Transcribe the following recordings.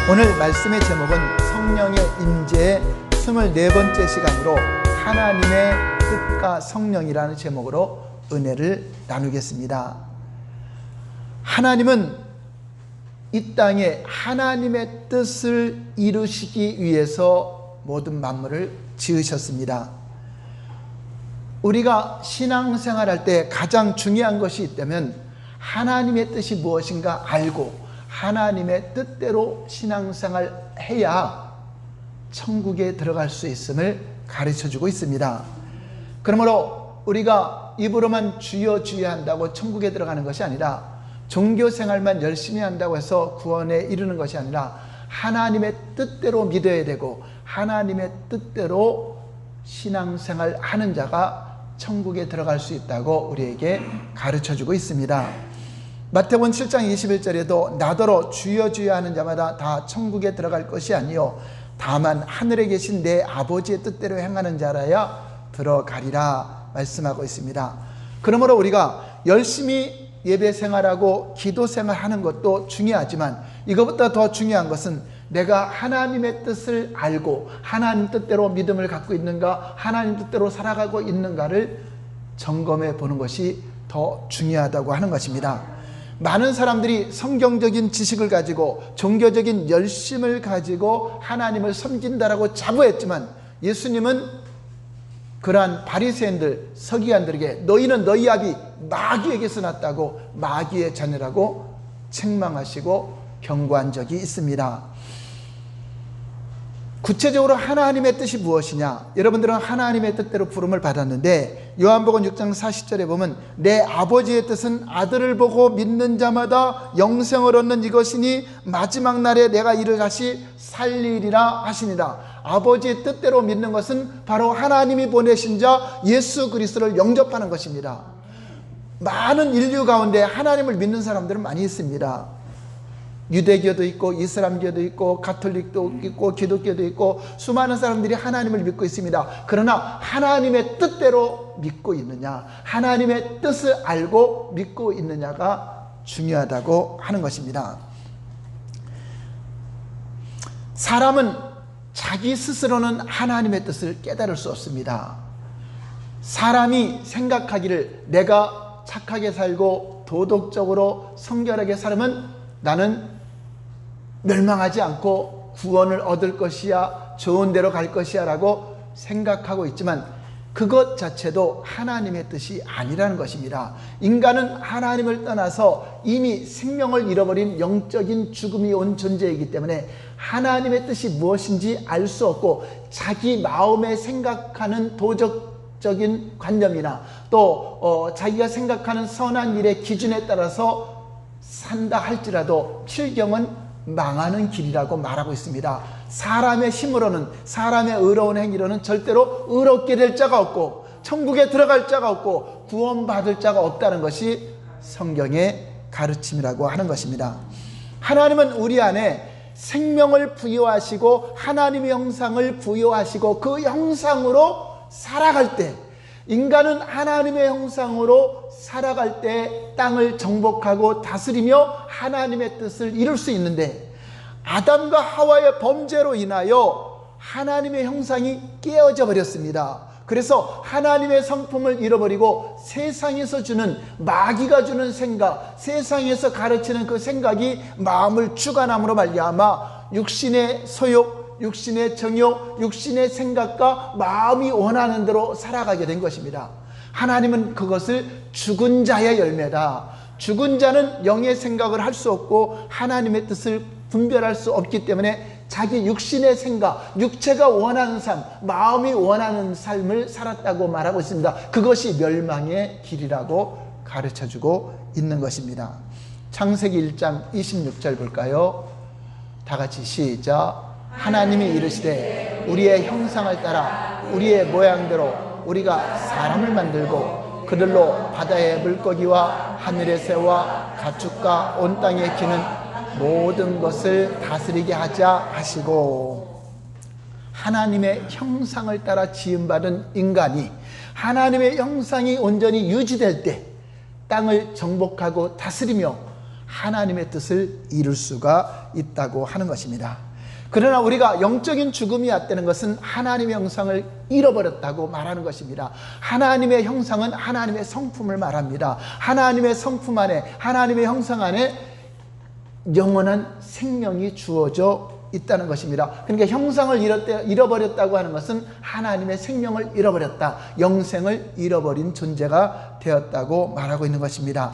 오늘 말씀의 제목은 성령의 임재의 24번째 시간으로 하나님의 뜻과 성령이라는 제목으로 은혜를 나누겠습니다. 하나님은 이 땅에 하나님의 뜻을 이루시기 위해서 모든 만물을 지으셨습니다. 우리가 신앙생활할 때 가장 중요한 것이 있다면 하나님의 뜻이 무엇인가 알고 하나님의 뜻대로 신앙생활 해야 천국에 들어갈 수 있음을 가르쳐주고 있습니다. 그러므로 우리가 입으로만 주여 주여 한다고 천국에 들어가는 것이 아니라 종교생활만 열심히 한다고 해서 구원에 이르는 것이 아니라 하나님의 뜻대로 믿어야 되고 하나님의 뜻대로 신앙생활 하는 자가 천국에 들어갈 수 있다고 우리에게 가르쳐주고 있습니다. 마태복음 7장 21절에도 나더러 주여 주여 하는 자마다 다 천국에 들어갈 것이 아니요 다만 하늘에 계신 내 아버지의 뜻대로 행하는 자라야 들어가리라 말씀하고 있습니다. 그러므로 우리가 열심히 예배 생활하고 기도 생활하는 것도 중요하지만 이것보다 더 중요한 것은 내가 하나님의 뜻을 알고 하나님 뜻대로 믿음을 갖고 있는가, 하나님 뜻대로 살아가고 있는가를 점검해 보는 것이 더 중요하다고 하는 것입니다. 많은 사람들이 성경적인 지식을 가지고 종교적인 열심을 가지고 하나님을 섬긴다라고 자부했지만 예수님은 그러한 바리새인들, 서기관들에게 너희는 너희 아비 마귀에게서 났다고 마귀의 자녀라고 책망하시고 경고한 적이 있습니다. 구체적으로 하나님의 뜻이 무엇이냐? 여러분들은 하나님의 뜻대로 부름을 받았는데 요한복음 6장 40절에 보면 내 아버지의 뜻은 아들을 보고 믿는 자마다 영생을 얻는 이것이니 마지막 날에 내가 이를 다시 살리리라 하시니라. 아버지의 뜻대로 믿는 것은 바로 하나님이 보내신 자 예수 그리스도를 영접하는 것입니다. 많은 인류 가운데 하나님을 믿는 사람들은 많이 있습니다. 유대교도 있고 이슬람교도 있고 가톨릭도 있고 기독교도 있고 수많은 사람들이 하나님을 믿고 있습니다. 그러나 하나님의 뜻대로 믿고 있느냐, 하나님의 뜻을 알고 믿고 있느냐가 중요하다고 하는 것입니다. 사람은 자기 스스로는 하나님의 뜻을 깨달을 수 없습니다. 사람이 생각하기를 내가 착하게 살고 도덕적으로 성결하게 살면 나는 멸망하지 않고 구원을 얻을 것이야, 좋은 데로 갈 것이야 라고 생각하고 있지만 그것 자체도 하나님의 뜻이 아니라는 것입니다. 인간은 하나님을 떠나서 이미 생명을 잃어버린 영적인 죽음이 온 존재이기 때문에 하나님의 뜻이 무엇인지 알 수 없고 자기 마음에 생각하는 도덕적인 관념이나 또 자기가 생각하는 선한 일의 기준에 따라서 산다 할지라도 필경은 망하는 길이라고 말하고 있습니다. 사람의 힘으로는, 사람의 의로운 행위로는 절대로 의롭게 될 자가 없고 천국에 들어갈 자가 없고 구원받을 자가 없다는 것이 성경의 가르침이라고 하는 것입니다. 하나님은 우리 안에 생명을 부여하시고 하나님의 형상을 부여하시고 그 형상으로 살아갈 때, 인간은 하나님의 형상으로 살아갈 때 땅을 정복하고 다스리며 하나님의 뜻을 이룰 수 있는데 아담과 하와의 범죄로 인하여 하나님의 형상이 깨어져 버렸습니다. 그래서 하나님의 성품을 잃어버리고 세상에서 주는, 마귀가 주는 생각, 세상에서 가르치는 그 생각이 마음을 주관함으로 말미암아 육신의 소욕, 육신의 정욕, 육신의 생각과 마음이 원하는 대로 살아가게 된 것입니다. 하나님은 그것을 죽은 자의 열매다. 죽은 자는 영의 생각을 할 수 없고 하나님의 뜻을 분별할 수 없기 때문에 자기 육신의 생각, 육체가 원하는 삶, 마음이 원하는 삶을 살았다고 말하고 있습니다. 그것이 멸망의 길이라고 가르쳐주고 있는 것입니다. 창세기 1장 26절 볼까요? 다 같이 시작. 하나님이 이르시되 우리의 형상을 따라 우리의 모양대로 우리가 사람을 만들고 그들로 바다의 물고기와 하늘의 새와 가축과 온 땅에 기는 모든 것을 다스리게 하자 하시고, 하나님의 형상을 따라 지음받은 인간이 하나님의 형상이 온전히 유지될 때 땅을 정복하고 다스리며 하나님의 뜻을 이룰 수가 있다고 하는 것입니다. 그러나 우리가 영적인 죽음이 왔다는 것은 하나님의 형상을 잃어버렸다고 말하는 것입니다. 하나님의 형상은 하나님의 성품을 말합니다. 하나님의 성품 안에, 하나님의 형상 안에 영원한 생명이 주어져 있다는 것입니다. 그러니까 형상을 잃어버렸다고 하는 것은 하나님의 생명을 잃어버렸다, 영생을 잃어버린 존재가 되었다고 말하고 있는 것입니다.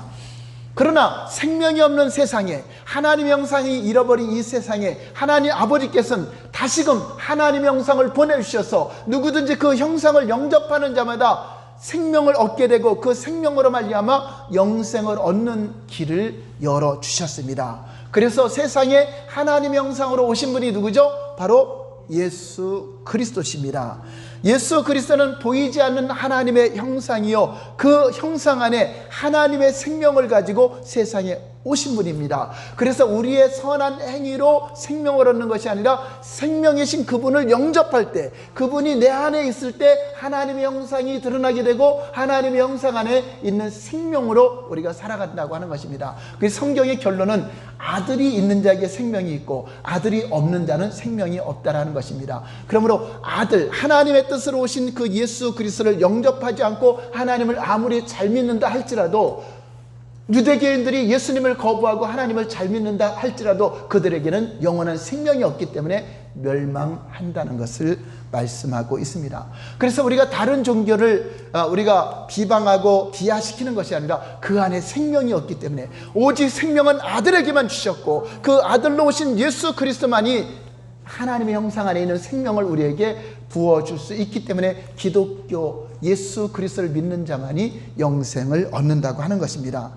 그러나 생명이 없는 세상에, 하나님의 형상이 잃어버린 이 세상에 하나님 아버지께서는 다시금 하나님의 형상을 보내주셔서 누구든지 그 형상을 영접하는 자마다 생명을 얻게 되고 그 생명으로 말미암아 영생을 얻는 길을 열어주셨습니다. 그래서 세상에 하나님의 형상으로 오신 분이 누구죠? 바로 예수 그리스도십니다. 예수 그리스도는 보이지 않는 하나님의 형상이요, 그 형상 안에 하나님의 생명을 가지고 세상에 오신 분입니다. 그래서 우리의 선한 행위로 생명을 얻는 것이 아니라 생명이신 그분을 영접할 때, 그분이 내 안에 있을 때 하나님의 형상이 드러나게 되고 하나님의 형상 안에 있는 생명으로 우리가 살아간다고 하는 것입니다. 그래서 성경의 결론은 아들이 있는 자에게 생명이 있고 아들이 없는 자는 생명이 없다라는 것입니다. 그러므로 아들, 하나님의 뜻으로 오신 그 예수 그리스도를 영접하지 않고 하나님을 아무리 잘 믿는다 할지라도, 유대교인들이 예수님을 거부하고 하나님을 잘 믿는다 할지라도 그들에게는 영원한 생명이 없기 때문에 멸망한다는 것을 말씀하고 있습니다. 그래서 우리가 다른 종교를 우리가 비방하고 비하시키는 것이 아니라 그 안에 생명이 없기 때문에, 오직 생명은 아들에게만 주셨고 그 아들로 오신 예수 그리스도만이 하나님의 형상 안에 있는 생명을 우리에게 부어줄 수 있기 때문에 기독교 예수 그리스도를 믿는 자만이 영생을 얻는다고 하는 것입니다.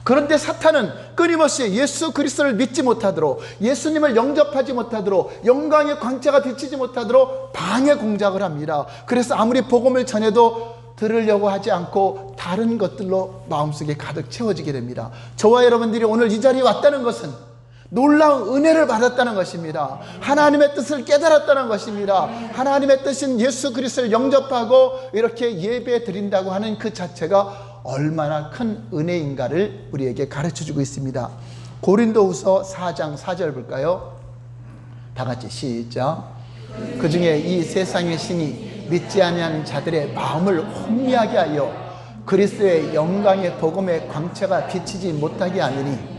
그런데 사탄은 끊임없이 예수 그리스도를 믿지 못하도록, 예수님을 영접하지 못하도록, 영광의 광채가 비치지 못하도록 방해 공작을 합니다. 그래서 아무리 복음을 전해도 들으려고 하지 않고 다른 것들로 마음속에 가득 채워지게 됩니다. 저와 여러분들이 오늘 이 자리에 왔다는 것은 놀라운 은혜를 받았다는 것입니다. 하나님의 뜻을 깨달았다는 것입니다. 하나님의 뜻인 예수 그리스도를 영접하고 이렇게 예배 드린다고 하는 그 자체가 얼마나 큰 은혜인가를 우리에게 가르쳐주고 있습니다. 고린도후서 4장 4절 볼까요? 다 같이 시작. 그 중에 이 세상의 신이 믿지 아니하는 자들의 마음을 혼미하게 하여 그리스도의 영광의 복음의 광채가 비치지 못하게 하느니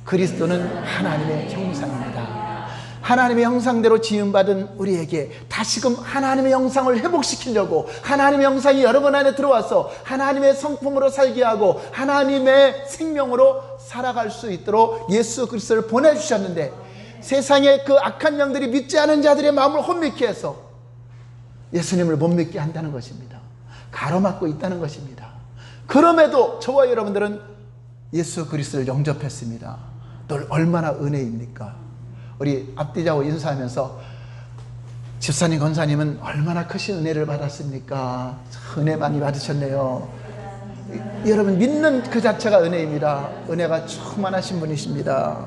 그리스도는 하나님의 형상입니다. 하나님의 형상대로 지음받은 우리에게 다시금 하나님의 형상을 회복시키려고, 하나님의 형상이 여러분 안에 들어와서 하나님의 성품으로 살게 하고 하나님의 생명으로 살아갈 수 있도록 예수 그리스도를 보내주셨는데, 세상의 그 악한 영들이 믿지 않은 자들의 마음을 혼미케 해서 예수님을 못 믿게 한다는 것입니다. 가로막고 있다는 것입니다. 그럼에도 저와 여러분들은 예수 그리스도를 영접했습니다. 늘 얼마나 은혜입니까? 우리 앞뒤자고 인사하면서 집사님, 권사님은 얼마나 크신 은혜를 받았습니까? 은혜 많이 받으셨네요. 여러분, 믿는 그 자체가 은혜입니다. 은혜가 충만하신 분이십니다.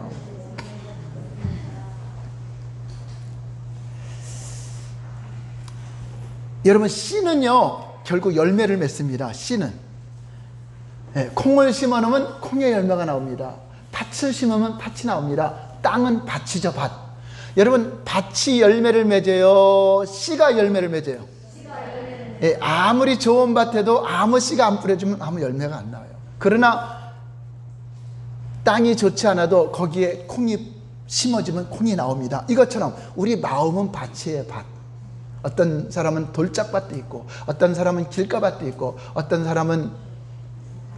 여러분, 씨는요 결국 열매를 맺습니다. 씨는 콩을 심어놓으면 콩의 열매가 나옵니다. 밭을 심으면 밭이 나옵니다. 땅은 밭이죠, 밭. 여러분, 밭이 열매를 맺어요, 씨가 열매를 맺어요? 아무리 좋은 밭에도 아무 씨가 안 뿌려주면 아무 열매가 안 나와요. 그러나 땅이 좋지 않아도 거기에 콩이 심어지면 콩이 나옵니다. 이것처럼 우리 마음은 밭이에요, 밭. 어떤 사람은 돌짝밭도 있고, 어떤 사람은 길가밭도 있고, 어떤 사람은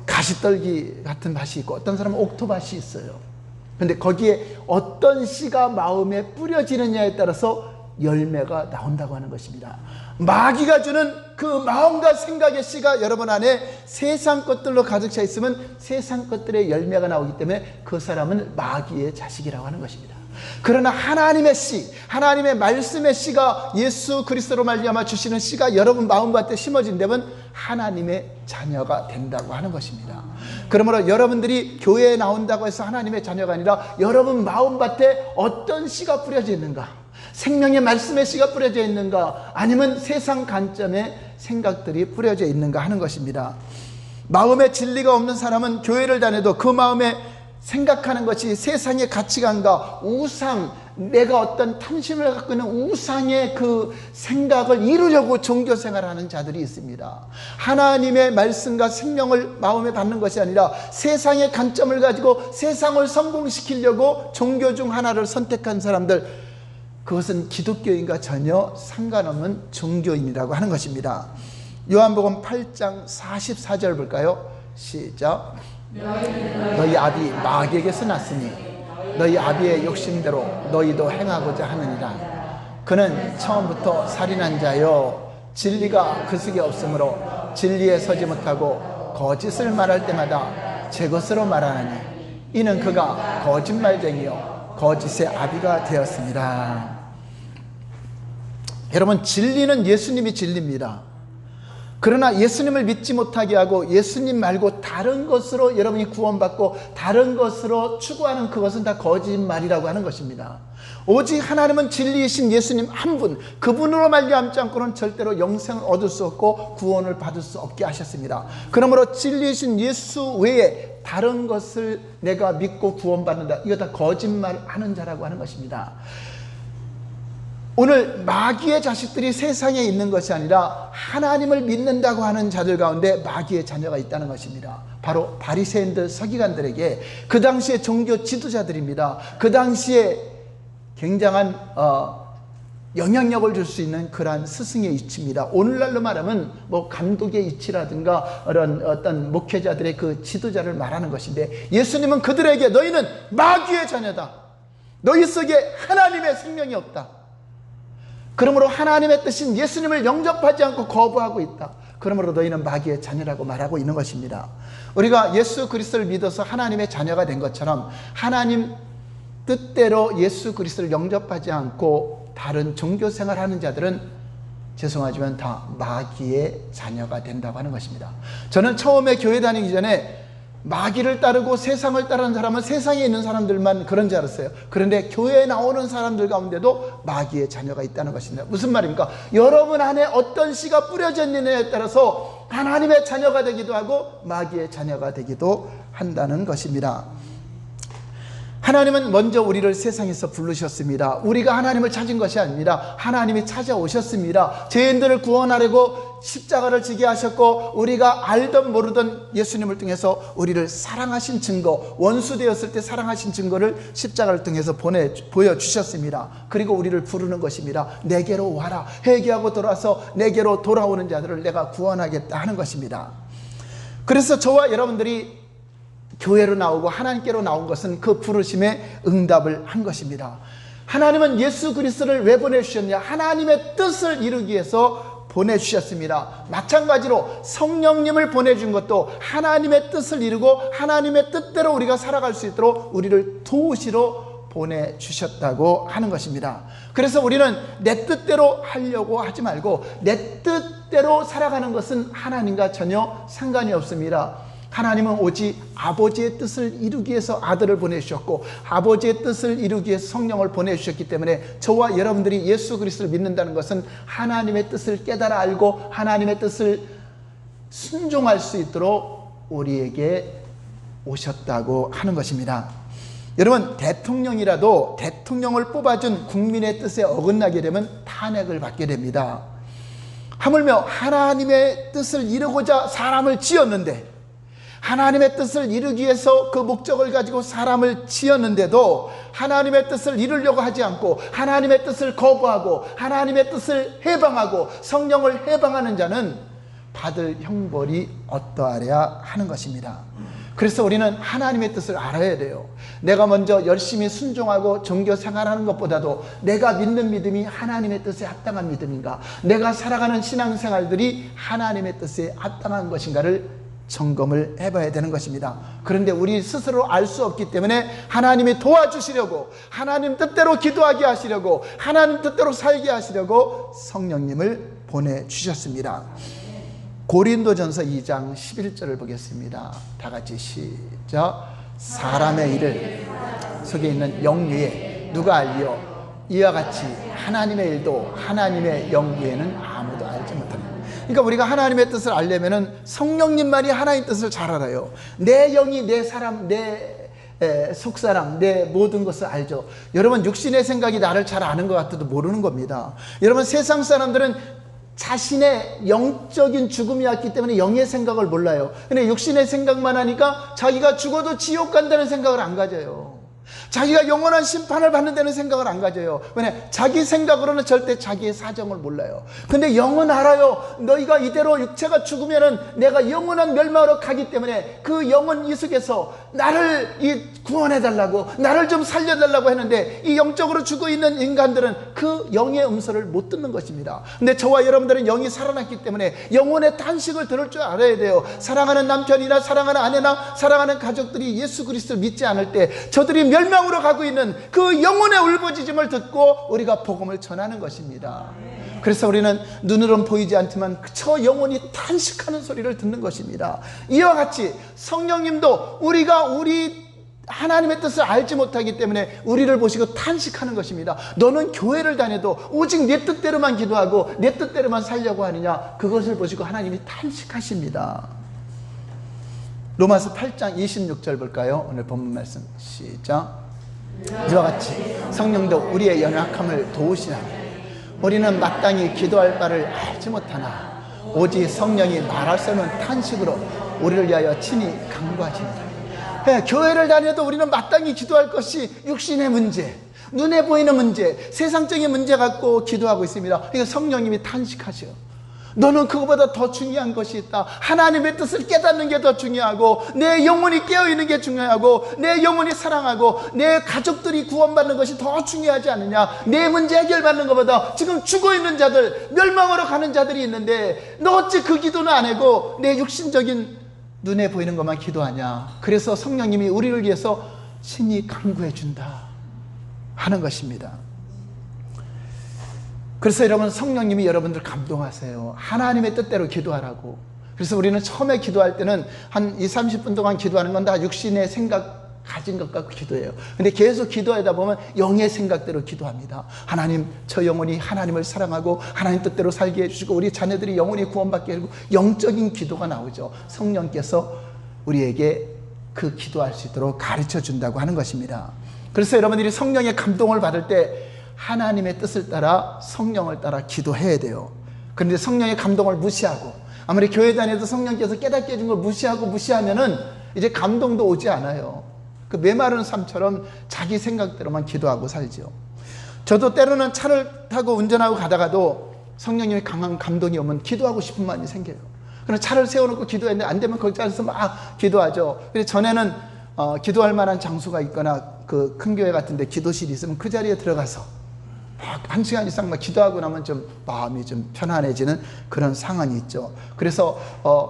가시떨기 같은 밭이 있고, 어떤 사람은 옥토밭이 있어요. 그런데 거기에 어떤 씨가 마음에 뿌려지느냐에 따라서 열매가 나온다고 하는 것입니다. 마귀가 주는 그 마음과 생각의 씨가 여러분 안에 세상 것들로 가득 차 있으면 세상 것들의 열매가 나오기 때문에 그 사람은 마귀의 자식이라고 하는 것입니다. 그러나 하나님의 씨, 하나님의 말씀의 씨가 예수 그리스도로 말미암아 주시는 씨가 여러분 마음밭에 심어진다면 하나님의 자녀가 된다고 하는 것입니다. 그러므로 여러분들이 교회에 나온다고 해서 하나님의 자녀가 아니라 여러분 마음밭에 어떤 씨가 뿌려져 있는가, 생명의 말씀의 씨가 뿌려져 있는가, 아니면 세상 관점의 생각들이 뿌려져 있는가 하는 것입니다. 마음에 진리가 없는 사람은 교회를 다녀도 그 마음에 생각하는 것이 세상의 가치관과 우상, 내가 어떤 탐심을 갖고 있는 우상의 그 생각을 이루려고 종교 생활하는 자들이 있습니다. 하나님의 말씀과 생명을 마음에 받는 것이 아니라 세상의 관점을 가지고 세상을 성공시키려고 종교 중 하나를 선택한 사람들, 그것은 기독교인과 전혀 상관없는 종교인이라고 하는 것입니다. 요한복음 8장 44절 볼까요? 시작. 너희 아비 마귀에게서 났으니 너희 아비의 욕심대로 너희도 행하고자 하느니라. 그는 처음부터 살인한 자요 진리가 그 속에 없으므로 진리에 서지 못하고 거짓을 말할 때마다 제 것으로 말하나니 이는 그가 거짓말쟁이요 거짓의 아비가 되었습니다. 여러분, 진리는 예수님이 진리입니다. 그러나 예수님을 믿지 못하게 하고 예수님 말고 다른 것으로 여러분이 구원받고 다른 것으로 추구하는 그것은 다 거짓말이라고 하는 것입니다. 오직 하나님은 진리이신 예수님 한 분, 그분으로 말미암지 않고는 절대로 영생을 얻을 수 없고 구원을 받을 수 없게 하셨습니다. 그러므로 진리이신 예수 외에 다른 것을 내가 믿고 구원받는다, 이거 다 거짓말하는 자라고 하는 것입니다. 오늘 마귀의 자식들이 세상에 있는 것이 아니라 하나님을 믿는다고 하는 자들 가운데 마귀의 자녀가 있다는 것입니다. 바로 바리새인들, 서기관들에게, 그 당시의 종교 지도자들입니다. 그 당시에 굉장한 영향력을 줄 수 있는 그러한 스승의 이치입니다. 오늘날로 말하면 뭐 감독의 이치라든가 그런 어떤 목회자들의 그 지도자를 말하는 것인데, 예수님은 그들에게 너희는 마귀의 자녀다, 너희 속에 하나님의 생명이 없다, 그러므로 하나님의 뜻인 예수님을 영접하지 않고 거부하고 있다, 그러므로 너희는 마귀의 자녀라고 말하고 있는 것입니다. 우리가 예수 그리스도를 믿어서 하나님의 자녀가 된 것처럼 하나님 뜻대로 예수 그리스도를 영접하지 않고 다른 종교 생활하는 자들은 죄송하지만 다 마귀의 자녀가 된다고 하는 것입니다. 저는 처음에 교회 다니기 전에 마귀를 따르고 세상을 따르는 사람은 세상에 있는 사람들만 그런 줄 알았어요. 그런데 교회에 나오는 사람들 가운데도 마귀의 자녀가 있다는 것입니다. 무슨 말입니까? 여러분 안에 어떤 씨가 뿌려져 있느냐에 따라서 하나님의 자녀가 되기도 하고 마귀의 자녀가 되기도 한다는 것입니다. 하나님은 먼저 우리를 세상에서 부르셨습니다. 우리가 하나님을 찾은 것이 아닙니다. 하나님이 찾아오셨습니다. 죄인들을 구원하려고 십자가를 지게 하셨고, 우리가 알던 모르던 예수님을 통해서 우리를 사랑하신 증거, 원수 되었을 때 사랑하신 증거를 십자가를 통해서 보여주셨습니다. 그리고 우리를 부르는 것입니다. 내게로 와라, 회개하고 돌아서 내게로 돌아오는 자들을 내가 구원하겠다 하는 것입니다. 그래서 저와 여러분들이 교회로 나오고 하나님께로 나온 것은 그 부르심에 응답을 한 것입니다. 하나님은 예수 그리스도를 왜 보내주셨냐? 하나님의 뜻을 이루기 위해서 보내주셨습니다. 마찬가지로 성령님을 보내준 것도 하나님의 뜻을 이루고 하나님의 뜻대로 우리가 살아갈 수 있도록 우리를 도우시러 보내주셨다고 하는 것입니다. 그래서 우리는 내 뜻대로 하려고 하지 말고 내 뜻대로 살아가는 것은 하나님과 전혀 상관이 없습니다. 하나님은 오직 아버지의 뜻을 이루기 위해서 아들을 보내주셨고, 아버지의 뜻을 이루기 위해서 성령을 보내주셨기 때문에 저와 여러분들이 예수 그리스도를 믿는다는 것은 하나님의 뜻을 깨달아 알고 하나님의 뜻을 순종할 수 있도록 우리에게 오셨다고 하는 것입니다. 여러분, 대통령이라도 대통령을 뽑아준 국민의 뜻에 어긋나게 되면 탄핵을 받게 됩니다. 하물며 하나님의 뜻을 이루고자 사람을 지었는데, 하나님의 뜻을 이루기 위해서 그 목적을 가지고 사람을 지었는데도 하나님의 뜻을 이루려고 하지 않고 하나님의 뜻을 거부하고 하나님의 뜻을 해방하고 성령을 해방하는 자는 받을 형벌이 어떠하랴 하는 것입니다. 그래서 우리는 하나님의 뜻을 알아야 돼요. 내가 먼저 열심히 순종하고 종교 생활하는 것보다도 내가 믿는 믿음이 하나님의 뜻에 합당한 믿음인가, 내가 살아가는 신앙생활들이 하나님의 뜻에 합당한 것인가를 점검을 해봐야 되는 것입니다. 그런데 우리 스스로 알 수 없기 때문에 하나님이 도와주시려고, 하나님 뜻대로 기도하게 하시려고, 하나님 뜻대로 살게 하시려고 성령님을 보내주셨습니다. 고린도전서 2장 11절을 보겠습니다. 다 같이 시작. 사람의 일을 속에 있는 영 위에 누가 알리요? 이와 같이 하나님의 일도 하나님의 영 위에는 아무도 알지 못합니다. 그러니까 우리가 하나님의 뜻을 알려면은 성령님만이 하나님 뜻을 잘 알아요. 내 영이 내 사람, 내 속사람, 내 모든 것을 알죠. 여러분, 육신의 생각이 나를 잘 아는 것 같아도 모르는 겁니다. 여러분, 세상 사람들은 자신의 영적인 죽음이 왔기 때문에 영의 생각을 몰라요. 근데 육신의 생각만 하니까 자기가 죽어도 지옥 간다는 생각을 안 가져요. 자기가 영원한 심판을 받는다는 생각을 안 가져요. 왜냐? 자기 생각으로는 절대 자기의 사정을 몰라요. 근데 영은 알아요. 너희가 이대로 육체가 죽으면은 내가 영원한 멸망으로 가기 때문에 그 영은 이 속에서 나를 구원해달라고, 나를 좀 살려달라고 했는데, 이 영적으로 죽어 있는 인간들은 그 영의 음성을 못 듣는 것입니다. 근데 저와 여러분들은 영이 살아났기 때문에 영혼의 탄식을 들을 줄 알아야 돼요. 사랑하는 남편이나 사랑하는 아내나 사랑하는 가족들이 예수 그리스도를 믿지 않을 때 저들이 멸망으로 가고 있는 그 영혼의 울부짖음을 듣고 우리가 복음을 전하는 것입니다. 그래서 우리는 눈으로는 보이지 않지만 저 영혼이 탄식하는 소리를 듣는 것입니다. 이와 같이 성령님도 우리가 우리 하나님의 뜻을 알지 못하기 때문에 우리를 보시고 탄식하는 것입니다. 너는 교회를 다녀도 오직 내 뜻대로만 기도하고 내 뜻대로만 살려고 하느냐, 그것을 보시고 하나님이 탄식하십니다. 로마서 8장 26절 볼까요? 오늘 본문 말씀 시작. 이와 같이 성령도 우리의 연약함을 도우시나니 우리는 마땅히 기도할 바를 알지 못하나 오직 성령이 말할 수 없는 탄식으로 우리를 위하여 친히 간구하시니라. 교회를 다녀도 우리는 마땅히 기도할 것이 육신의 문제, 눈에 보이는 문제, 세상적인 문제 갖고 기도하고 있습니다. 그러니까 성령님이 탄식하셔. 너는 그거보다 더 중요한 것이 있다. 하나님의 뜻을 깨닫는 게 더 중요하고, 내 영혼이 깨어있는 게 중요하고, 내 영혼이 사랑하고 내 가족들이 구원받는 것이 더 중요하지 않느냐. 내 문제 해결받는 것보다 지금 죽어있는 자들, 멸망으로 가는 자들이 있는데 너 어찌 그 기도는 안 하고 내 육신적인 눈에 보이는 것만 기도하냐. 그래서 성령님이 우리를 위해서 친히 간구해 준다 하는 것입니다. 그래서 여러분, 성령님이 여러분들 감동하세요. 하나님의 뜻대로 기도하라고. 그래서 우리는 처음에 기도할 때는 한 20-30분 동안 기도하는 건 다 육신의 생각 가진 것 갖고 기도해요. 근데 계속 기도하다 보면 영의 생각대로 기도합니다. 하나님, 저 영혼이 하나님을 사랑하고 하나님 뜻대로 살게 해주시고 우리 자녀들이 영혼이 구원받게 해주고 영적인 기도가 나오죠. 성령께서 우리에게 그 기도할 수 있도록 가르쳐 준다고 하는 것입니다. 그래서 여러분들이 성령의 감동을 받을 때 하나님의 뜻을 따라 성령을 따라 기도해야 돼요. 그런데 성령의 감동을 무시하고, 아무리 교회 다녀도 성령께서 깨닫게 해준 걸 무시하면은 이제 감동도 오지 않아요. 그 메마른 삶처럼 자기 생각대로만 기도하고 살죠. 저도 때로는 차를 타고 운전하고 가다가도 성령님의 강한 감동이 오면 기도하고 싶은 마음이 생겨요. 그래서 차를 세워놓고 기도했는데 안 되면 거기 앉아서 막 기도하죠. 그래서 전에는 기도할 만한 장소가 있거나 그 큰 교회 같은데 기도실이 있으면 그 자리에 들어가서 막 1시간 이상 막 기도하고 나면 좀 마음이 좀 편안해지는 그런 상황이 있죠. 그래서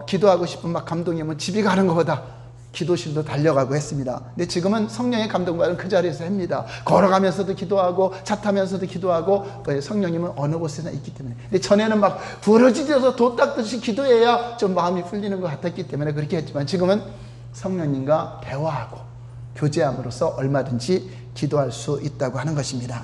기도하고 싶은 막 감동이 오면 집에 가는 것보다 기도실도 달려가고 했습니다. 근데 지금은 성령의 감동받은 그 자리에서 합니다. 걸어가면서도 기도하고 차 타면서도 기도하고, 성령님은 어느 곳에나 있기 때문에. 근데 전에는 막 부러지셔서 도 닦듯이 기도해야 좀 마음이 풀리는 것 같았기 때문에 그렇게 했지만 지금은 성령님과 대화하고 교제함으로써 얼마든지 기도할 수 있다고 하는 것입니다.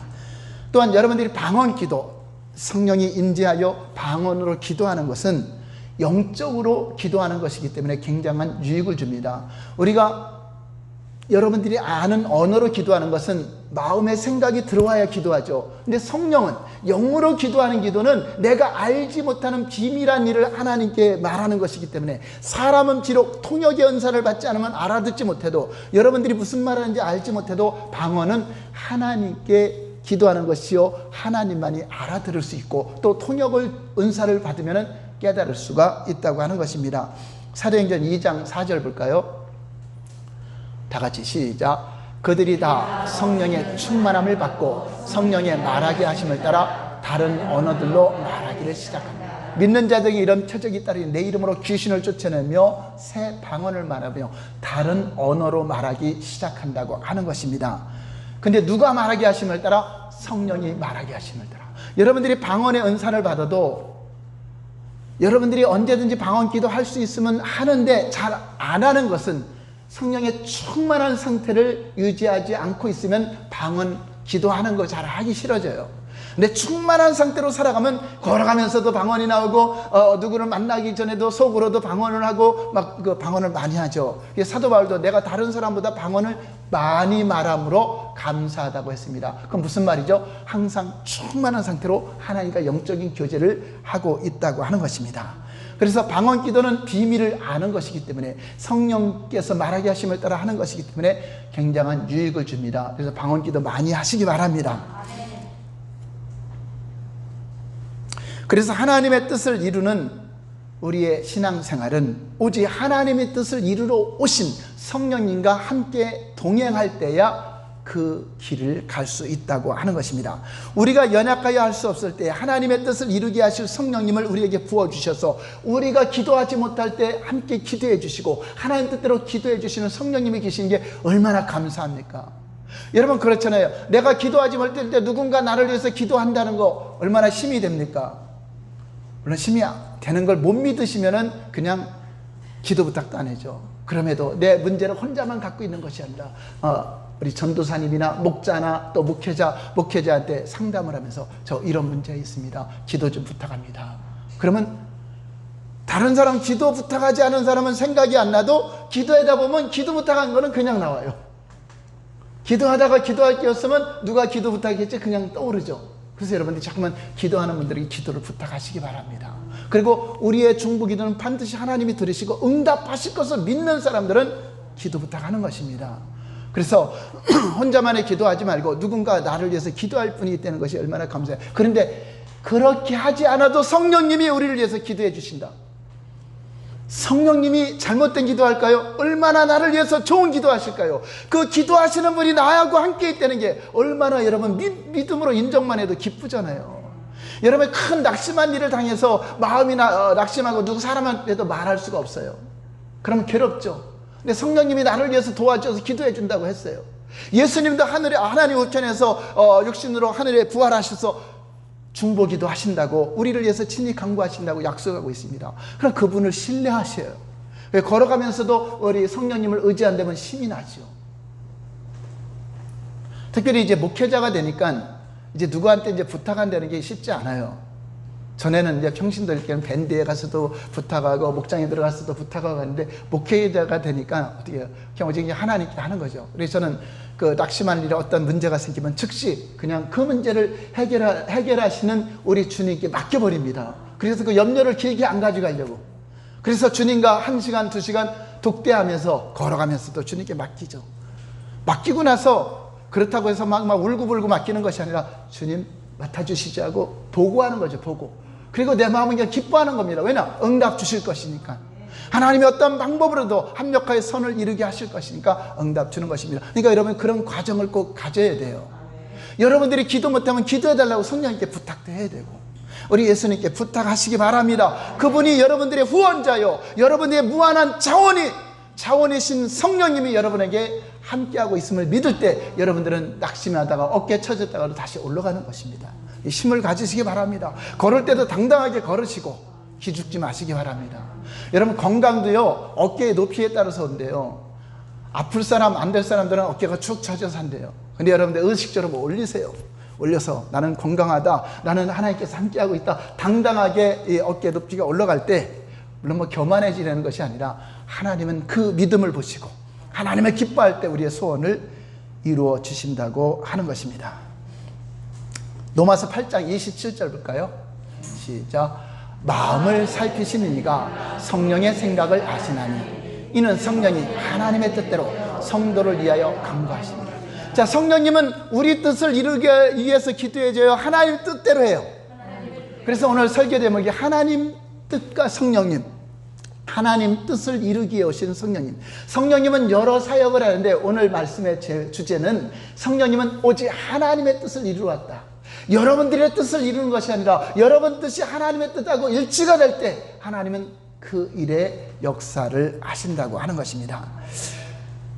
또한 여러분들이 방언 기도, 성령이 임재하여 방언으로 기도하는 것은 영적으로 기도하는 것이기 때문에 굉장한 유익을 줍니다. 우리가 여러분들이 아는 언어로 기도하는 것은 마음의 생각이 들어와야 기도하죠. 근데 성령은 영으로 기도하는 기도는 내가 알지 못하는 비밀한 일을 하나님께 말하는 것이기 때문에, 사람은 비록 통역의 은사를 받지 않으면 알아듣지 못해도, 여러분들이 무슨 말하는지 알지 못해도 방언은 하나님께 기도하는 것이요 하나님만이 알아들을 수 있고, 또 통역을 은사를 받으면 깨달을 수가 있다고 하는 것입니다. 사도행전 2장 4절 볼까요? 다 같이 시작. 그들이 다 성령의 충만함을 받고 성령의 말하게 하심을 따라 다른 언어들로 말하기를 시작합니다. 믿는 자들에게 이런 표적이 따르니 내 이름으로 귀신을 쫓아내며 새 방언을 말하며 다른 언어로 말하기 시작한다고 하는 것입니다. 근데 누가 말하게 하심을 따라? 성령이 말하게 하심을 따라. 여러분들이 방언의 은사를 받아도 여러분들이 언제든지 방언 기도할 수 있으면 하는데 잘 안 하는 것은 성령의 충만한 상태를 유지하지 않고 있으면 방언 기도하는 거 잘 하기 싫어져요. 근데 충만한 상태로 살아가면 걸어가면서도 방언이 나오고 누구를 만나기 전에도 속으로도 방언을 하고 막 그 방언을 많이 하죠. 사도 바울도 내가 다른 사람보다 방언을 많이 말함으로 감사하다고 했습니다. 그건 무슨 말이죠? 항상 충만한 상태로 하나님과 영적인 교제를 하고 있다고 하는 것입니다. 그래서 방언 기도는 비밀을 아는 것이기 때문에 성령께서 말하게 하심을 따라 하는 것이기 때문에 굉장한 유익을 줍니다. 그래서 방언 기도 많이 하시기 바랍니다. 그래서 하나님의 뜻을 이루는 우리의 신앙생활은 오직 하나님의 뜻을 이루러 오신 성령님과 함께 동행할 때야 그 길을 갈 수 있다고 하는 것입니다. 우리가 연약하여 할 수 없을 때 하나님의 뜻을 이루게 하실 성령님을 우리에게 부어주셔서 우리가 기도하지 못할 때 함께 기도해 주시고 하나님 뜻대로 기도해 주시는 성령님이 계신 게 얼마나 감사합니까? 여러분 그렇잖아요. 내가 기도하지 못할 때 누군가 나를 위해서 기도한다는 거 얼마나 힘이 됩니까? 물론 힘이 되는 걸 못 믿으시면은 그냥 기도 부탁도 안 해줘. 그럼에도 내 문제를 혼자만 갖고 있는 것이 아니라 우리 전도사님이나 목자나 또 목회자한테 상담을 하면서 저 이런 문제 있습니다. 기도 좀 부탁합니다. 그러면 다른 사람 기도 부탁하지 않은 사람은 생각이 안 나도 기도하다 보면 기도 부탁한 거는 그냥 나와요. 기도하다가 기도할 게 없으면 누가 기도 부탁했지 그냥 떠오르죠. 그래서 여러분들이 자꾸만 기도하는 분들에게 기도를 부탁하시기 바랍니다. 그리고 우리의 중보 기도는 반드시 하나님이 들으시고 응답하실 것을 믿는 사람들은 기도 부탁하는 것입니다. 그래서 혼자만의 기도하지 말고 누군가 나를 위해서 기도할 분이 있다는 것이 얼마나 감사해요. 그런데 그렇게 하지 않아도 성령님이 우리를 위해서 기도해 주신다. 성령님이 잘못된 기도할까요? 얼마나 나를 위해서 좋은 기도하실까요? 그 기도하시는 분이 나하고 함께 있다는 게 얼마나 여러분 믿음으로 인정만 해도 기쁘잖아요. 여러분 큰 낙심한 일을 당해서 마음이 낙심하고 누구 사람한테도 말할 수가 없어요. 그러면 괴롭죠. 근데 성령님이 나를 위해서 도와줘서 기도해 준다고 했어요. 예수님도 하나님 우편에서 육신으로 하늘에 부활하셔서 중보기도 하신다고 우리를 위해서 친히 강구하신다고 약속하고 있습니다. 그럼 그분을 신뢰하셔요. 걸어가면서도 우리 성령님을 의지한다면 힘이 나죠. 특별히 이제 목회자가 되니까 이제 누구한테 이제 부탁한다는 게 쉽지 않아요. 전에는 이제 평신도일교는 밴드에 가서도 부탁하고 목장에 들어가서도 부탁하고 하는데 목회자가 되니까 어떻게 해요? 그냥 오직 하나님께 하는 거죠. 그래서 저는 그 낙심한 일에 어떤 문제가 생기면 즉시 그냥 그 문제를 해결하시는 우리 주님께 맡겨버립니다. 그래서 그 염려를 길게 안 가져가려고. 그래서 주님과 1시간, 2시간 독대하면서 걸어가면서도 주님께 맡기죠. 맡기고 나서 그렇다고 해서 막 울고불고 맡기는 것이 아니라 주님 맡아주시지 하고 보고하는 거죠. 보고. 그리고 내 마음은 그냥 기뻐하는 겁니다. 왜냐? 응답 주실 것이니까. 하나님이 어떤 방법으로도 합력하여 선을 이루게 하실 것이니까 응답 주는 것입니다. 그러니까 여러분 그런 과정을 꼭 가져야 돼요. 여러분들이 기도 못하면 기도해달라고 성령님께 부탁도 해야 되고 우리 예수님께 부탁하시기 바랍니다. 그분이 여러분들의 후원자요, 여러분의 무한한 자원이신 성령님이 여러분에게 함께하고 있음을 믿을 때 여러분들은 낙심하다가 어깨 쳐졌다가도 다시 올라가는 것입니다. 이 힘을 가지시기 바랍니다. 걸을 때도 당당하게 걸으시고 기죽지 마시기 바랍니다. 여러분 건강도요 어깨의 높이에 따라서 온대요. 아플 사람 안 될 사람들은 어깨가 축 처져서 한대요. 근데 여러분들 의식적으로 올리세요. 올려서 나는 건강하다, 나는 하나님께서 함께하고 있다, 당당하게 이 어깨 높이가 올라갈 때 물론 교만해지려는 것이 아니라 하나님은 그 믿음을 보시고 하나님을 기뻐할 때 우리의 소원을 이루어 주신다고 하는 것입니다. 로마서 8장 27절 볼까요? 시작. 마음을 살피시는 이가 성령의 생각을 아시나니 이는 성령이 하나님의 뜻대로 성도를 위하여 간구하십니다. 자, 성령님은 우리 뜻을 이루기 위해서 기도해줘요. 하나님 뜻대로 해요. 그래서 오늘 설교 제목이 하나님 뜻과 성령님, 하나님 뜻을 이루기 위해 오신 성령님. 성령님은 여러 사역을 하는데 오늘 말씀의 주제는 성령님은 오직 하나님의 뜻을 이루어 왔다. 여러분들의 뜻을 이루는 것이 아니라 여러분 뜻이 하나님의 뜻하고 일치가 될 때 하나님은 그 일의 역사를 하신다고 하는 것입니다.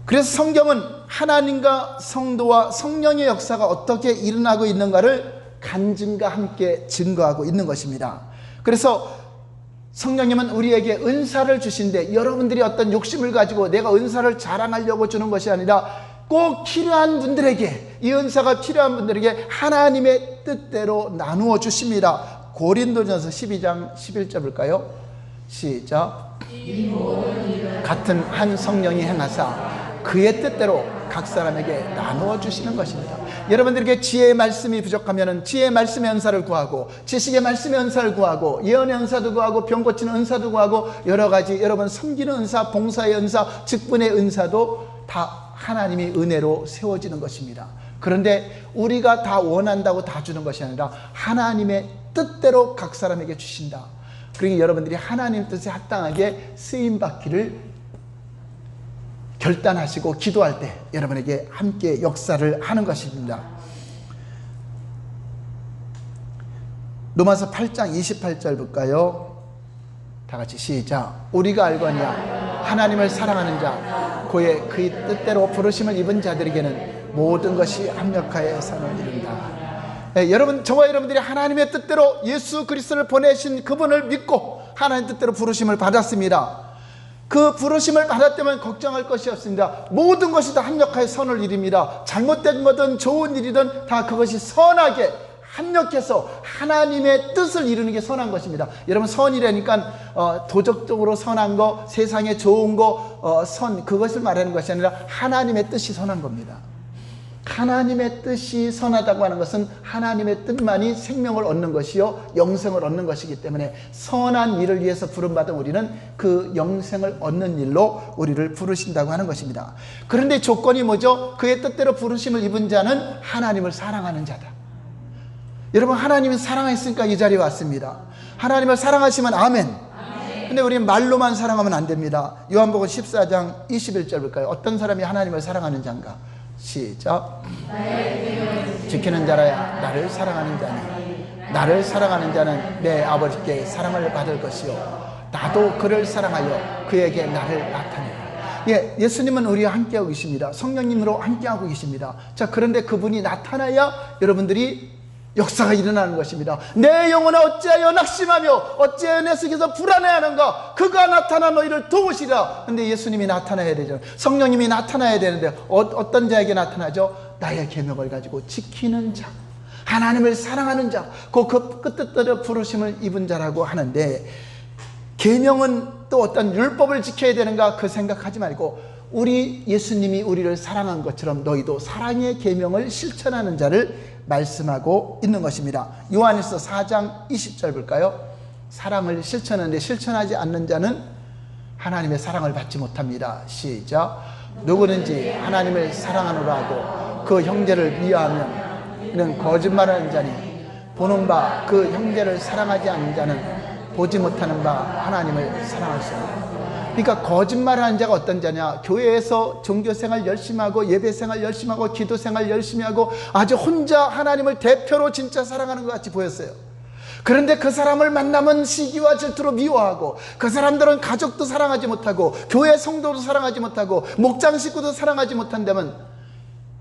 그래서 성경은 하나님과 성도와 성령의 역사가 어떻게 일어나고 있는가를 간증과 함께 증거하고 있는 것입니다. 그래서 성령님은 우리에게 은사를 주신데 여러분들이 어떤 욕심을 가지고 내가 은사를 자랑하려고 주는 것이 아니라 꼭 필요한 분들에게, 이 은사가 필요한 분들에게 하나님의 뜻대로 나누어 주십니다. 고린도전서 12장 11절 볼까요? 시작. 같은 한 성령이 행하사 그의 뜻대로 각 사람에게 나누어 주시는 것입니다. 여러분들에게 지혜의 말씀이 부족하면 지혜의 말씀의 은사를 구하고, 지식의 말씀의 은사를 구하고, 예언의 은사도 구하고, 병 고치는 은사도 구하고, 여러 가지 여러분 섬기는 은사, 봉사의 은사, 직분의 은사도 다 하나님이 은혜로 세워지는 것입니다. 그런데 우리가 다 원한다고 다 주는 것이 아니라 하나님의 뜻대로 각 사람에게 주신다. 그러니 여러분들이 하나님 뜻에 합당하게 쓰임받기를 결단하시고 기도할 때 여러분에게 함께 역사를 하는 것입니다. 로마서 8장 28절 볼까요? 다 같이 시작. 우리가 알거니와 하나님을 사랑하는 자 그의 그의 뜻대로 부르심을 입은 자들에게는 모든 것이 합력하여 선을 이룬다. 네, 여러분, 저와 여러분들이 하나님의 뜻대로 예수 그리스도를 보내신 그분을 믿고 하나님 뜻대로 부르심을 받았습니다. 그 부르심을 받았다면 걱정할 것이 없습니다. 모든 것이 다 합력하여 선을 이룹니다. 잘못된 거든 좋은 일이든 다 그것이 선하게 합력해서 하나님의 뜻을 이루는 게 선한 것입니다. 여러분, 선이라니까 도덕적으로 선한 거, 세상에 좋은 거, 그것을 말하는 것이 아니라 하나님의 뜻이 선한 겁니다. 하나님의 뜻이 선하다고 하는 것은 하나님의 뜻만이 생명을 얻는 것이요 영생을 얻는 것이기 때문에 선한 일을 위해서 부름받은 우리는 그 영생을 얻는 일로 우리를 부르신다고 하는 것입니다. 그런데 조건이 뭐죠? 그의 뜻대로 부르심을 입은 자는 하나님을 사랑하는 자다. 여러분, 하나님은 사랑했으니까 이 자리에 왔습니다. 하나님을 사랑하시면 아멘. 근데 우리는 말로만 사랑하면 안 됩니다. 요한복음 14장 21절 볼까요? 어떤 사람이 하나님을 사랑하는 자인가? 시작. 지키는 자라야 나를 사랑하는 자니 나를 사랑하는 자는 내 아버지께 사랑을 받을 것이요 나도 그를 사랑하여 그에게 나를 나타내라. 예수님은 우리와 함께하고 계십니다. 성령님으로 함께하고 계십니다. 자, 그런데 그분이 나타나야 여러분들이 역사가 일어나는 것입니다. 내 영혼아 어찌하여 낙심하며 어찌하여 내 속에서 불안해하는가? 그가 나타나 너희를 도우시라. 근데 예수님이 나타나야 되죠. 성령님이 나타나야 되는데 어떤 자에게 나타나죠? 나의 계명을 가지고 지키는 자, 하나님을 사랑하는 자, 그 뜻대로 부르심을 입은 자라고 하는데, 계명은 또 어떤 율법을 지켜야 되는가 그 생각하지 말고 우리 예수님이 우리를 사랑한 것처럼 너희도 사랑의 계명을 실천하는 자를 말씀하고 있는 것입니다. 요한일서 4장 20절 볼까요? 사랑을 실천하는데 실천하지 않는 자는 하나님의 사랑을 받지 못합니다. 시작. 누구든지 하나님을 사랑하노라 하고 그 형제를 미워하면 이는 거짓말하는 자니 보는 바 그 형제를 사랑하지 않는 자는 보지 못하는 바 하나님을 사랑할 수 없다. 그러니까 거짓말하는 자가 어떤 자냐? 교회에서 종교생활 열심히 하고 예배생활 열심히 하고 기도생활 열심히 하고 아주 혼자 하나님을 대표로 진짜 사랑하는 것 같이 보였어요. 그런데 그 사람을 만나면 시기와 질투로 미워하고, 그 사람들은 가족도 사랑하지 못하고 교회 성도도 사랑하지 못하고 목장 식구도 사랑하지 못한다면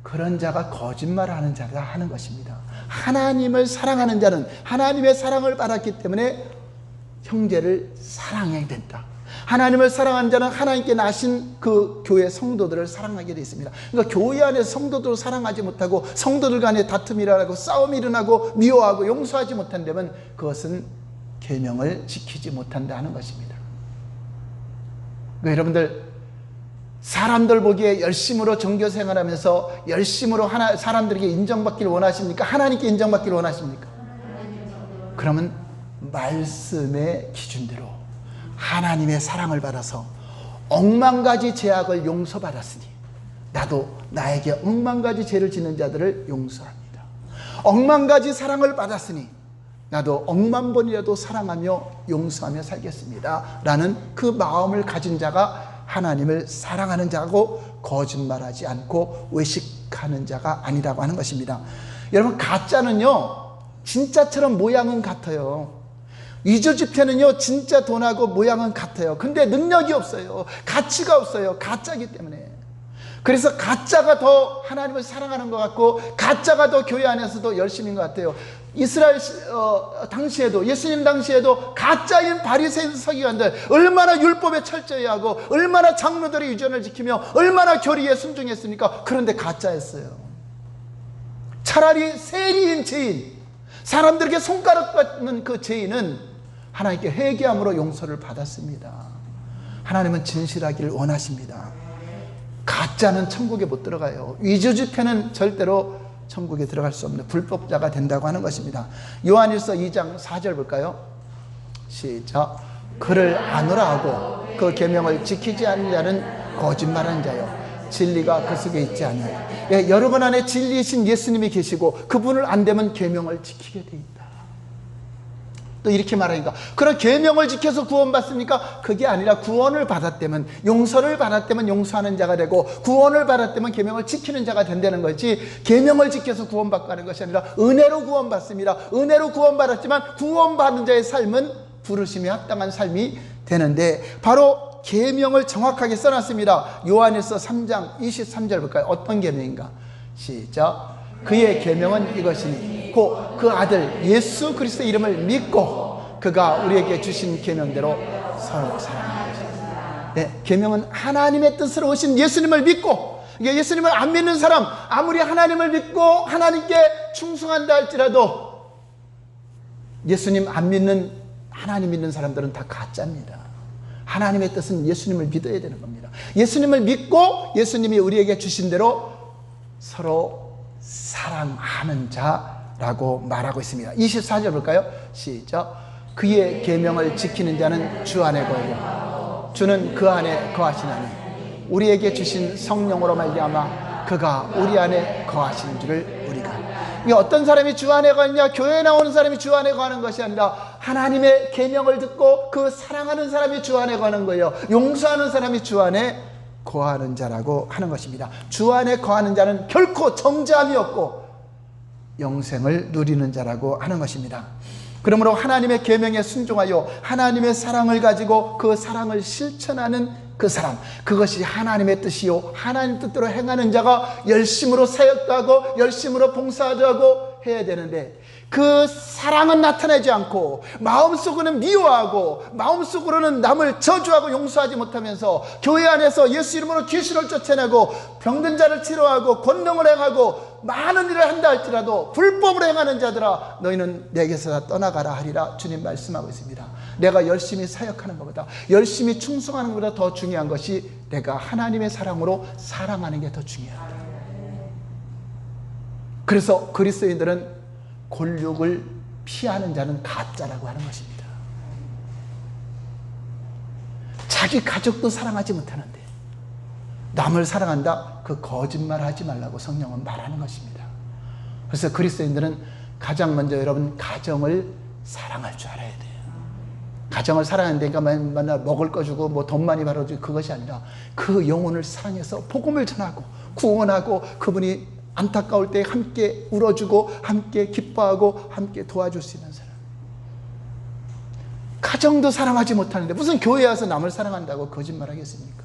그런 자가 거짓말하는 자가 하는 것입니다. 하나님을 사랑하는 자는 하나님의 사랑을 받았기 때문에 형제를 사랑해야 된다. 하나님을 사랑하는 자는 하나님께 나신 그 교회 성도들을 사랑하게 되어 있습니다. 그러니까 교회 안에 성도들을 사랑하지 못하고 성도들 간에 다툼이 일어나고 싸움이 일어나고 미워하고 용서하지 못한다면 그것은 계명을 지키지 못한다 하는 것입니다. 그러니까 여러분들, 사람들 보기에 열심으로 종교생활하면서 열심으로 사람들에게 인정받기를 원하십니까? 하나님께 인정받기를 원하십니까? 그러면 말씀의 기준대로 하나님의 사랑을 받아서 억만가지 죄악을 용서받았으니 나도 나에게 억만가지 죄를 짓는 자들을 용서합니다. 억만가지 사랑을 받았으니 나도 억만 번이라도 사랑하며 용서하며 살겠습니다 라는 그 마음을 가진 자가 하나님을 사랑하는 자고 거짓말하지 않고 외식하는 자가 아니라고 하는 것입니다. 여러분, 가짜는요 진짜처럼 모양은 같아요. 위조지폐는요 진짜 돈하고 모양은 같아요. 근데 능력이 없어요. 가치가 없어요. 가짜이기 때문에. 그래서 가짜가 더 하나님을 사랑하는 것 같고 가짜가 더 교회 안에서도 열심인 것 같아요. 이스라엘 당시에도, 예수님 당시에도 가짜인 바리새인 서기관들 얼마나 율법에 철저히 하고 얼마나 장로들의 유전을 지키며 얼마나 교리에 순종했습니까? 그런데 가짜였어요. 차라리 세리인 죄인, 사람들에게 손가락 받는 그 죄인은 하나님께 회개함으로 용서를 받았습니다. 하나님은 진실하기를 원하십니다. 가짜는 천국에 못 들어가요. 위조지폐는 절대로 천국에 들어갈 수 없는 불법자가 된다고 하는 것입니다. 요한일서 2장 4절 볼까요? 시작. 그를 아노라 하고 그 계명을 지키지 않는 자는 거짓말하는 자요 진리가 그 속에 있지 않아요. 예, 여러분 안에 진리이신 예수님이 계시고 그분을 안 되면 계명을 지키게 돼 있다. 또 이렇게 말하니까 그런 계명을 지켜서 구원받습니까? 그게 아니라 구원을 받았다면, 용서를 받았다면 용서하는 자가 되고 구원을 받았다면 계명을 지키는 자가 된다는 거지, 계명을 지켜서 구원받고 하는 것이 아니라 은혜로 구원받습니다. 은혜로 구원받았지만 구원받은 자의 삶은 부르심에 합당한 삶이 되는데, 바로 계명을 정확하게 써놨습니다. 요한일서 3장 23절 볼까요? 어떤 계명인가? 시작. 그의 계명은 이것이니 곧 그 아들 예수 그리스도의 이름을 믿고 그가 우리에게 주신 계명대로 서로 사랑하는 것입니다. 네, 계명은 하나님의 뜻으로 오신 예수님을 믿고, 예수님을 안 믿는 사람, 아무리 하나님을 믿고 하나님께 충성한다 할지라도 예수님 안 믿는, 하나님 믿는 사람들은 다 가짜입니다. 하나님의 뜻은 예수님을 믿어야 되는 겁니다. 예수님을 믿고 예수님이 우리에게 주신 대로 서로 사랑하는 자라고 말하고 있습니다. 24절 볼까요? 시작. 그의 계명을 지키는 자는 주 안에 거하며 주는 그 안에 거하시나니 우리에게 주신 성령으로 말미암아 그가 우리 안에 거하시는 줄을 우리가. 어떤 사람이 주 안에 거하느냐? 교회에 나오는 사람이 주 안에 거하는 것이 아니라 하나님의 계명을 듣고 그 사랑하는 사람이 주 안에 거하는 거예요. 용서하는 사람이 주 안에 거하는 자라고 하는 것입니다. 주 안에 거하는 자는 결코 정죄함이 없고 영생을 누리는 자라고 하는 것입니다. 그러므로 하나님의 계명에 순종하여 하나님의 사랑을 가지고 그 사랑을 실천하는 그 사람, 그것이 하나님의 뜻이요 하나님 뜻대로 행하는 자가 열심으로 사역도 하고 열심으로 봉사도 하고 해야 되는데, 그 사랑은 나타내지 않고 마음속으로는 미워하고 마음속으로는 남을 저주하고 용서하지 못하면서 교회 안에서 예수 이름으로 귀신을 쫓아내고 병든 자를 치료하고 권능을 행하고 많은 일을 한다 할지라도 불법으로 행하는 자들아 너희는 내게서 다 떠나가라 하리라 주님 말씀하고 있습니다. 내가 열심히 사역하는 것보다, 열심히 충성하는 것보다 더 중요한 것이 내가 하나님의 사랑으로 사랑하는 게 더 중요하다. 그래서 그리스도인들은 곤욕을 피하는 자는 가짜라고 하는 것입니다. 자기 가족도 사랑하지 못하는데 남을 사랑한다? 그 거짓말 하지 말라고 성령은 말하는 것입니다. 그래서 그리스도인들은 가장 먼저 여러분 가정을 사랑할 줄 알아야 돼요. 가정을 사랑한다니까 맨날 먹을 거 주고 뭐 돈 많이 벌어주고 그것이 아니라 그 영혼을 사랑해서 복음을 전하고 구원하고 그분이 안타까울 때 함께 울어주고 함께 기뻐하고 함께 도와줄 수 있는 사람. 가정도 사랑하지 못하는데 무슨 교회에 와서 남을 사랑한다고 거짓말하겠습니까?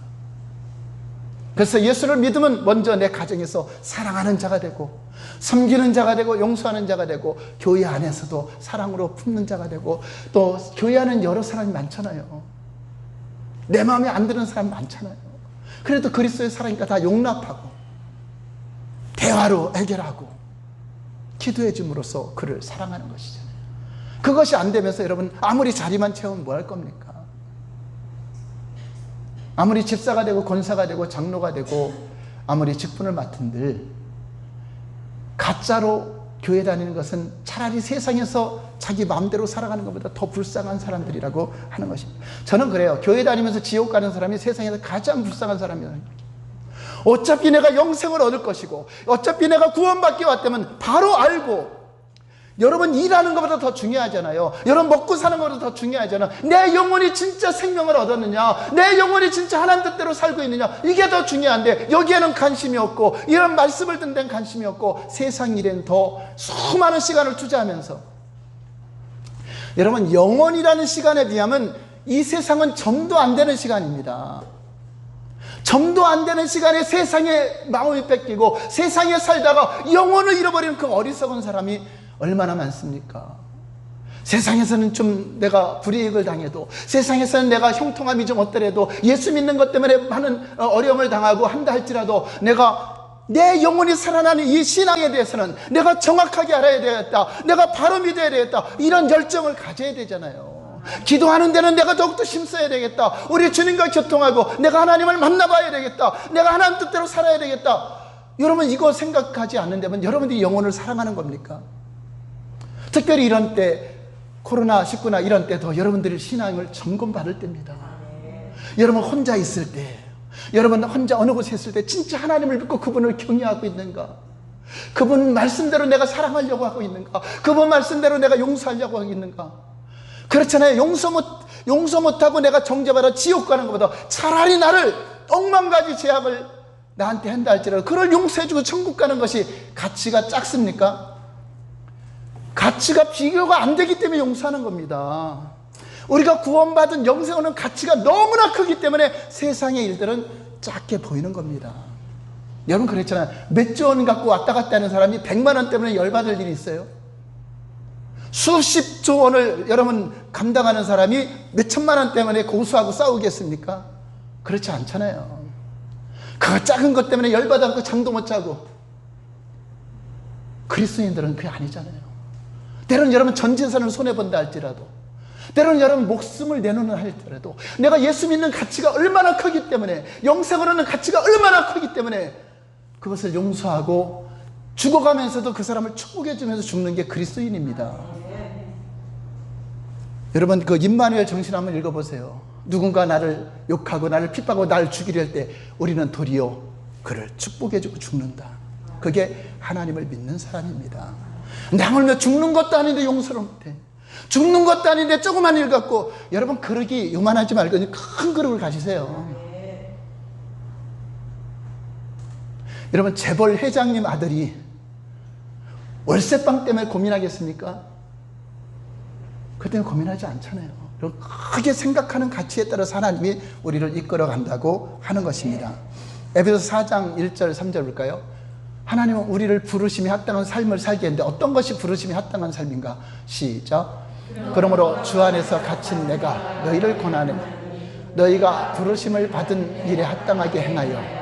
그래서 예수를 믿으면 먼저 내 가정에서 사랑하는 자가 되고 섬기는 자가 되고 용서하는 자가 되고 교회 안에서도 사랑으로 품는 자가 되고, 또 교회 안에는 여러 사람이 많잖아요. 내 마음에 안 드는 사람 많잖아요. 그래도 그리스도의 사랑이니까 다 용납하고 대화로 해결하고 기도해 줌으로써 그를 사랑하는 것이잖아요. 그것이 안 되면서 여러분 아무리 자리만 채우면 뭐 할 겁니까? 아무리 집사가 되고 권사가 되고 장로가 되고 아무리 직분을 맡은들 가짜로 교회 다니는 것은 차라리 세상에서 자기 마음대로 살아가는 것보다 더 불쌍한 사람들이라고 하는 것입니다. 저는 그래요. 교회 다니면서 지옥 가는 사람이 세상에서 가장 불쌍한 사람이에요. 어차피 내가 영생을 얻을 것이고 어차피 내가 구원받기 왔다면 바로 알고, 여러분 일하는 것보다 더 중요하잖아요. 여러분 먹고 사는 것보다 더 중요하잖아요. 내 영혼이 진짜 생명을 얻었느냐, 내 영혼이 진짜 하나님 뜻대로 살고 있느냐, 이게 더 중요한데 여기에는 관심이 없고 이런 말씀을 듣는 데는 관심이 없고 세상 일에는 더 수많은 시간을 투자하면서, 여러분 영원이라는 시간에 비하면 이 세상은 점도 안 되는 시간입니다. 점도 안 되는 시간에 세상에 마음이 뺏기고 세상에 살다가 영혼을 잃어버리는 그 어리석은 사람이 얼마나 많습니까? 세상에서는 좀 내가 불이익을 당해도, 세상에서는 내가 형통함이 좀 없더라도, 예수 믿는 것 때문에 많은 어려움을 당하고 한다 할지라도 내가 내 영혼이 살아나는 이 신앙에 대해서는 내가 정확하게 알아야 되겠다, 내가 바로 믿어야 되겠다, 이런 열정을 가져야 되잖아요. 기도하는 데는 내가 더욱더 힘써야 되겠다, 우리 주님과 교통하고 내가 하나님을 만나봐야 되겠다, 내가 하나님 뜻대로 살아야 되겠다. 여러분, 이거 생각하지 않는다면 여러분들이 영혼을 사랑하는 겁니까? 특별히 이런 때, 코로나19나 이런 때도 여러분들이 신앙을 점검받을 때입니다. 여러분 혼자 있을 때, 여러분 혼자 어느 곳에 있을 때 진짜 하나님을 믿고 그분을 경외하고 있는가? 그분 말씀대로 내가 사랑하려고 하고 있는가? 그분 말씀대로 내가 용서하려고 하고 있는가? 그렇잖아요. 용서 못하고 내가 정죄받아 지옥 가는 것보다 차라리 나를 억만가지 죄악을 나한테 한다 할지라도 그걸 용서해주고 천국 가는 것이 가치가 작습니까? 가치가 비교가 안 되기 때문에 용서하는 겁니다. 우리가 구원받은 영생은 가치가 너무나 크기 때문에 세상의 일들은 작게 보이는 겁니다. 여러분 그랬잖아요. 몇 조 원 갖고 왔다 갔다 하는 사람이 100만 원 때문에 열받을 일이 있어요? 수십 조 원을 여러분 감당하는 사람이 몇 천만 원 때문에 고수하고 싸우겠습니까? 그렇지 않잖아요. 그 작은 것 때문에 열받아서 잠도 못 자고. 그리스도인들은 그게 아니잖아요. 때로는 여러분 전 재산을 손해본다 할지라도, 때로는 여러분 목숨을 내놓는 할지라도 내가 예수 믿는 가치가 얼마나 크기 때문에, 영생을 하는 가치가 얼마나 크기 때문에 그것을 용서하고 죽어가면서도 그 사람을 축복해 주면서 죽는 게 그리스도인입니다. 여러분 그 임마누엘 정신 한번 읽어보세요. 누군가 나를 욕하고 나를 핍박하고 나를 죽이려 할 때 우리는 도리어 그를 축복해 주고 죽는다. 그게 하나님을 믿는 사람입니다. 하물며 죽는 것도 아닌데 용서를 못해. 죽는 것도 아닌데 조그만 일 갖고, 여러분 그릇이 요만하지 말고 큰 그릇을 가지세요. 여러분 재벌 회장님 아들이 월세방 때문에 고민하겠습니까? 그 때문에 고민하지 않잖아요. 여러분 크게 생각하는 가치에 따라서 하나님이 우리를 이끌어 간다고 하는 것입니다. 에베소서 4장 1절 3절 볼까요? 하나님은 우리를 부르심이 합당한 삶을 살게 했는데 어떤 것이 부르심이 합당한 삶인가? 시작. 그러므로 주 안에서 갇힌 내가 너희를 권하노니 너희가 부르심을 받은 일에 합당하게 행하여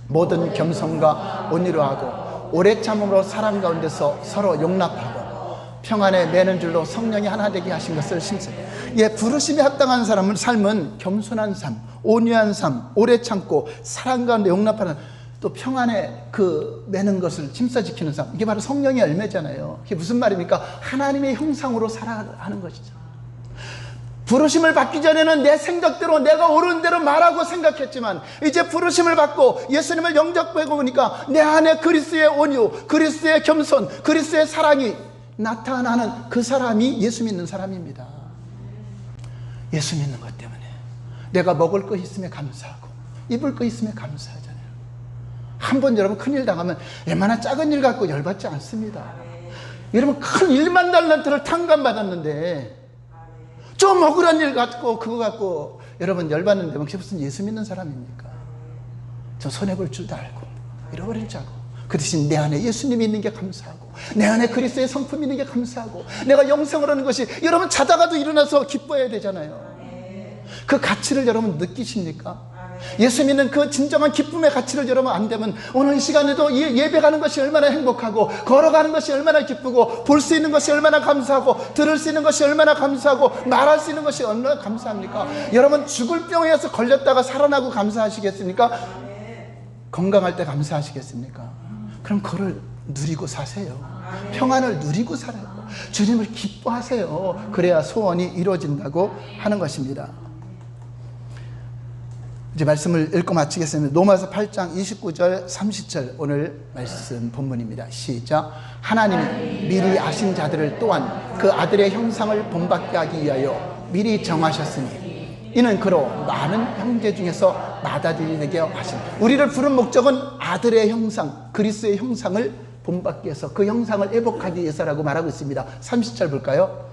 모든 겸손과 온유로 하고 오래 참음으로 사람 가운데서 서로 용납하고 평안에 매는 줄로 성령이 하나 되게 하신 것을 심사해. 예, 부르심에 합당한 삶은 겸손한 삶, 온유한 삶, 오래 참고 사람 가운데 용납하는, 또 평안에 그 매는 것을 심사지키는 삶, 이게 바로 성령의 열매잖아요. 이게 무슨 말입니까? 하나님의 형상으로 살아가는 것이죠. 부르심을 받기 전에는 내 생각대로 내가 옳은 대로 말하고 생각했지만, 이제 부르심을 받고 예수님을 영접해 보니까 내 안에 그리스도의 온유, 그리스도의 겸손, 그리스도의 사랑이 나타나는 그 사람이 예수 믿는 사람입니다. 예수 믿는 것 때문에 내가 먹을 거 있으면 감사하고 입을 거 있으면 감사하잖아요. 한번 여러분 큰일 당하면 얼마나 작은 일 갖고 열받지 않습니다. 여러분 큰 1만 달란트를 탕감받았는데 좀 억울한 일 갖고 그거 갖고 여러분 열받는데 그게 무슨 예수 믿는 사람입니까? 저 손해볼 줄도 알고 잃어버릴 줄 알고, 그 대신 내 안에 예수님이 있는 게 감사하고 내 안에 그리스도의 성품이 있는 게 감사하고 내가 영생을 하는 것이, 여러분 자다가도 일어나서 기뻐해야 되잖아요. 그 가치를 여러분 느끼십니까? 예수 믿는 그 진정한 기쁨의 가치를 여러분 안 되면 오늘 이 시간에도 예배 가는 것이 얼마나 행복하고, 걸어가는 것이 얼마나 기쁘고, 볼 수 있는 것이 얼마나 감사하고, 들을 수 있는 것이 얼마나 감사하고, 말할 수 있는 것이 얼마나 감사합니까? 여러분 죽을 병에서 걸렸다가 살아나고 감사하시겠습니까? 건강할 때 감사하시겠습니까? 그럼 그걸 누리고 사세요. 평안을 누리고 살아요. 주님을 기뻐하세요. 그래야 소원이 이루어진다고 하는 것입니다. 이제 말씀을 읽고 마치겠습니다. 로마서 8장 29절 30절 오늘 말씀 본문입니다. 시작. 하나님이 미리 아신 자들을 또한 그 아들의 형상을 본받게 하기 위하여 미리 정하셨으니 이는 그로 많은 형제 중에서 맏아들에게 하신, 우리를 부른 목적은 아들의 형상, 그리스도의 형상을 본받기 위해서, 그 형상을 회복하기 위해서라고 말하고 있습니다. 30절 볼까요?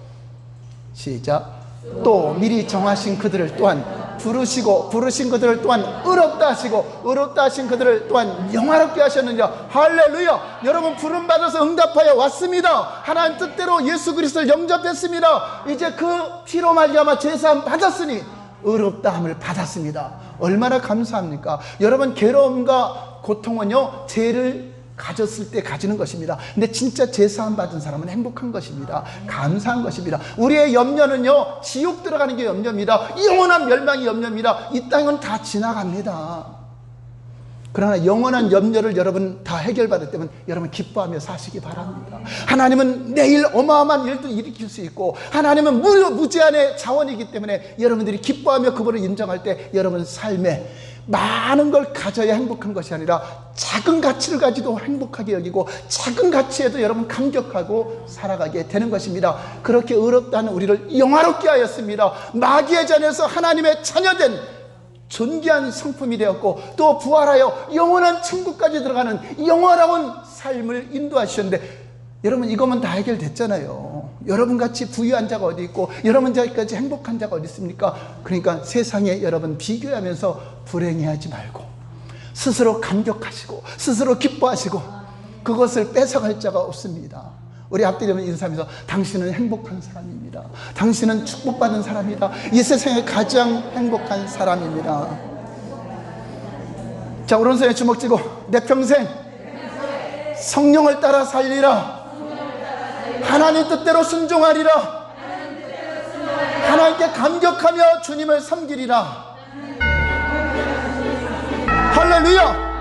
시작. 또 미리 정하신 그들을 또한 부르시고 부르신 그들을 또한 의롭다 하시고 의롭다 하신 그들을 또한 영화롭게 하셨느니라. 할렐루야. 여러분 부름 받아서 응답하여 왔습니다. 하나님 뜻대로 예수 그리스도를 영접했습니다. 이제 그 피로 말미암아 죄사함 받았으니 의롭다함을 받았습니다. 얼마나 감사합니까? 여러분 괴로움과 고통은요 죄를 가졌을 때 가지는 것입니다. 근데 진짜 죄사함 받은 사람은 행복한 것입니다. 감사한 것입니다. 우리의 염려는요 지옥 들어가는 게 염려입니다. 영원한 멸망이 염려입니다. 이 땅은 다 지나갑니다. 그러나 영원한 염려를 여러분 다 해결받을 때면 여러분 기뻐하며 사시기 바랍니다. 하나님은 내일 어마어마한 일도 일으킬 수 있고 하나님은 무제한의 자원이기 때문에 여러분들이 기뻐하며 그분을 인정할 때 여러분 삶에 많은 걸 가져야 행복한 것이 아니라 작은 가치를 가지도 행복하게 여기고 작은 가치에도 여러분 감격하고 살아가게 되는 것입니다. 그렇게 의롭다는 우리를 영화롭게 하였습니다. 마귀의 잔에서 하나님의 자녀된 존귀한 성품이 되었고 또 부활하여 영원한 천국까지 들어가는 영원한 삶을 인도하셨는데 여러분 이거면 다 해결됐잖아요. 여러분같이 부유한 자가 어디 있고 여러분같이 행복한 자가 어디 있습니까? 그러니까 세상에 여러분 비교하면서 불행해하지 말고 스스로 감격하시고 스스로 기뻐하시고 그것을 뺏어갈 자가 없습니다. 우리 앞뒤로 인사하면서 당신은 행복한 사람입니다. 당신은 축복받은 사람이다. 이 세상에 가장 행복한 사람입니다. 자, 오른손에 주먹 쥐고 내 평생 성령을 따라 살리라. 하나님 뜻대로 순종하리라. 하나님께 감격하며 주님을 섬기리라. 할렐루야.